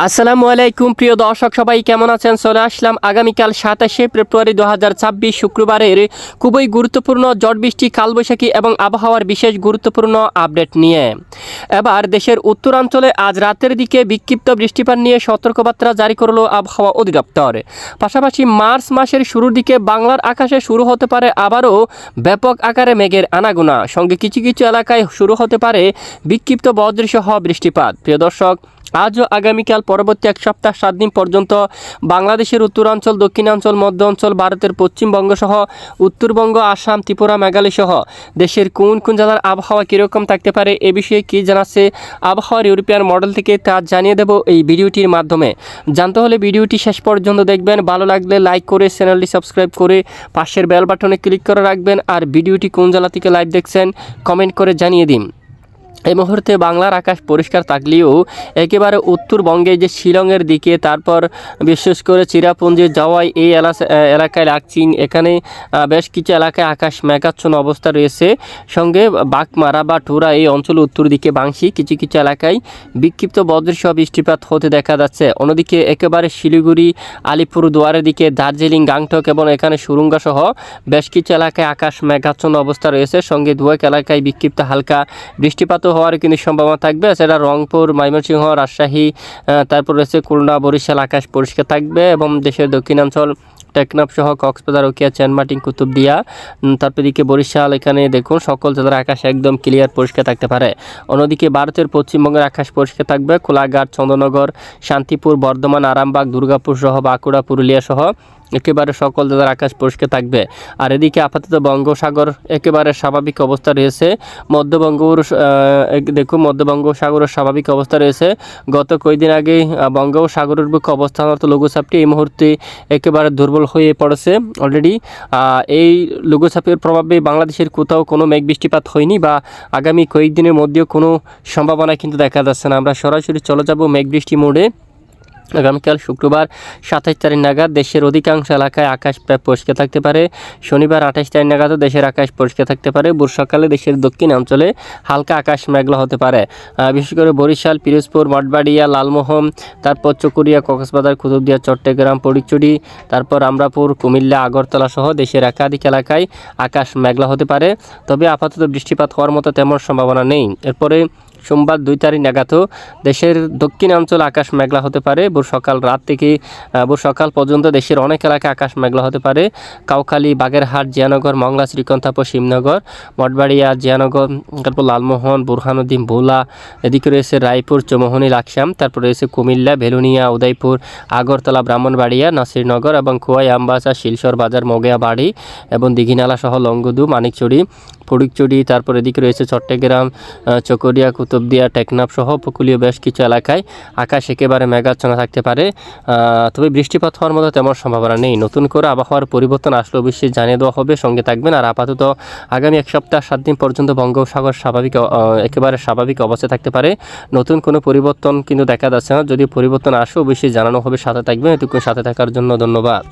আসসালামু আলাইকুম প্রিয় দর্শক, সবাই কেমন আছেন? চলে আসলাম আগামীকাল 27শে ফেব্রুয়ারি 2026 শুক্রবারের খুবই গুরুত্বপূর্ণ ঝড় বৃষ্টি, কালবৈশাখী এবং আবহাওয়ার বিশেষ গুরুত্বপূর্ণ আপডেট নিয়ে। এবার দেশের উত্তরাঞ্চলে আজ রাতের দিকে বিক্ষিপ্ত বৃষ্টিপাত নিয়ে সতর্কবার্তা জারি করলো আবহাওয়া অধিদপ্তর। পাশাপাশি মার্চ মাসের শুরুর দিকে বাংলার আকাশে শুরু হতে পারে আবারও ব্যাপক আকারে মেঘের আনাগোনা, সঙ্গে কিছু কিছু এলাকায় শুরু হতে পারে বিক্ষিপ্ত বজ্রসহ বৃষ্টিপাত। প্রিয় দর্শক, আজ ও আগামীকাল পরবর্তী এক সপ্তাহ 7 দিন পর্যন্ত বাংলাদেশের উত্তরাঞ্চল, দক্ষিণাঞ্চল, মধ্য অঞ্চল, ভারতের পশ্চিমবঙ্গ সহ উত্তরবঙ্গ, আসাম, ত্রিপুরা, মেঘালয় সহ দেশের কোন কোন জেলার আবহাওয়া কীরকম থাকতে পারে এ বিষয়ে কী জানাচ্ছে আবহাওয়ার ইউরোপিয়ান মডেল থেকে তা জানিয়ে দেব এই ভিডিওটির মাধ্যমে। জানতে হলে ভিডিওটি শেষ পর্যন্ত দেখবেন। ভালো লাগলে লাইক করে চ্যানেলটি সাবস্ক্রাইব করে পাশের বেল বাটনে ক্লিক করে রাখবেন। আর ভিডিওটি কোন জেলা থেকে লাইভ দেখছেন কমেন্ট করে জানিয়ে দিন। এই মুহূর্তে বাংলার আকাশ পরিষ্কার থাকলেও একেবারে উত্তরবঙ্গে যে শিলংয়ের দিকে, তারপর বিশেষ করে চিরাপুঞ্জি, জাওয়াই এই এলাকায় লাগছিন, এখানে বেশ কিছু এলাকায় আকাশ মেঘাচ্ছন্ন অবস্থা রয়েছে। সঙ্গে বাগমারা বা টুরা এই অঞ্চল উত্তর দিকে বাংশি কিছু কিছু এলাকায় বিক্ষিপ্ত বজ্রসহ বৃষ্টিপাত হতে দেখা যাচ্ছে। অন্যদিকে একেবারে শিলিগুড়ি, আলিপুরদুয়ারের দিকে, দার্জিলিং, গাংটক এবং এখানে সুরঙ্গা সহ বেশ কিছু এলাকায় আকাশ মেঘাচ্ছন্ন অবস্থা রয়েছে। সঙ্গে দুয়েক এলাকায় বিক্ষিপ্ত হালকা বৃষ্টিপাত হওয়ার কিন্তু সম্ভাবনা থাকবে। সেটা রংপুর, ময়মনসিংহ, রাজশাহী, তারপর রয়েছে খুলনা, বরিশাল আকাশ পরিষ্কার থাকবে। এবং দেশের দক্ষিণাঞ্চল টেকনাফ সহ কক্সবাজার, রোকিয়া, চেনমাটিং, কুতুবদিয়া, তারপর দিকে বরিশাল, এখানে দেখুন সকল জেলার আকাশ একদম ক্লিয়ার পরিষ্কার থাকতে পারে। অন্যদিকে ভারতের পশ্চিমবঙ্গের আকাশ পরিষ্কার থাকবে। কোলাঘাট, চন্দ্রনগর, শান্তিপুর, বর্ধমান, আরামবাগ, দুর্গাপুর সহ বাঁকুড়া, পুরুলিয়া সহ একেবারে সকল জেলার আকাশ পরিষ্কার থাকবে। আর এদিকে আপাতত বঙ্গোসাগর একেবারে স্বাভাবিক অবস্থা রয়েছে। দেখুন মধ্যবঙ্গোসাগরের স্বাভাবিক অবস্থা রয়েছে। গত কয়েকদিন আগে বঙ্গোসাগরের বুকে অবস্থানরত লঘুচাপটি এই মুহূর্তে একেবারে দুর্বল হয়ে পড়েছে অলরেডি। এই লঘুচাপের প্রভাবে বাংলাদেশের কোথাও কোনো মেঘ বৃষ্টিপাত হয়নি বা আগামী কয়েকদিনের মধ্যেও কোনো সম্ভাবনা কিন্তু দেখা যাচ্ছে না। আমরা সরাসরি চলে যাব মেঘ বৃষ্টি মোডে। আগামীকাল শুক্রবার 27 তারিখ নাগাদ দেশের অধিকাংশ এলাকায় আকাশ প্রায় পরিষ্কার থাকতে পারে। শনিবার 28 তারিখ নাগাদও দেশের আকাশ পরিষ্কার থাকতে পারে। ভোর সকালে দেশের দক্ষিণাঞ্চলে হালকা আকাশ মেঘলা হতে পারে। বিশেষ করে বরিশাল, পিরোজপুর, মঠবাড়িয়া, লালমোহন, তারপর চকুরিয়া, কক্সবাজার, কুতুবদিয়া, চট্টগ্রাম, ফটিকছড়ি, তারপর আমরাপুর, কুমিল্লা, আগরতলা সহ দেশের একাধিক এলাকায় আকাশ মেঘলা হতে পারে। তবে আপাতত বৃষ্টিপাত হওয়ার মতো তেমন সম্ভাবনা নেই। এরপরে সোমবার 2 তারিখ নাগাদও দেশের দক্ষিণাঞ্চল আকাশ মেঘলা হতে পারে। ভোর সকাল পর্যন্ত দেশের অনেক এলাকায় আকাশ মেঘলা হতে পারে। কাউখালী, বাগেরহাট, জিয়ানগর, মংলা, শ্রীকন্থাপুর, শিবনগর, মঠবাড়িয়া, জিয়ানগর, তারপর লালমোহন, বুরহানুদ্দিন, ভোলা, এদিকে রয়েছে রায়পুর, চৌমোহনী, লাকসাম, তারপর রয়েছে কুমিল্লা, ভেলুনিয়া, উদয়পুর, আগরতলা, ব্রাহ্মণবাড়িয়া, নাসিরনগর এবং খোয়াই, আমবাসা, শিলচর বাজার, মগেয়াবাড়ি এবং দীঘিনালা সহ লংগদু, মানিকচুরি, ফটিকছড়ি, তারপর এদিকে রয়েছে চট্টগ্রাম, চকরিয়া, কুতুবদিয়া, টেকনাফ সহ উপকূলীয় বেশ কিছু এলাকায় আকাশ একেবারে মেঘাচ্ছন্ন থাকতে পারে। তবে বৃষ্টিপাত হওয়ার মতো তেমন সম্ভাবনা নেই। নতুন করে আবহাওয়ার পরিবর্তন আসলে অবশ্যই জানিয়ে দেওয়া হবে, সঙ্গে থাকবেন। আর আপাতত আগামী এক সপ্তাহ 7 দিন পর্যন্ত বঙ্গোপসাগর একেবারে স্বাভাবিক অবস্থায় থাকতে পারে। নতুন কোনো পরিবর্তন কিন্তু দেখা যাচ্ছে না। যদি পরিবর্তন আসে অবশ্যই জানানো হবে, সাথে থাকবেন। এটুকু সাথে থাকার জন্য ধন্যবাদ।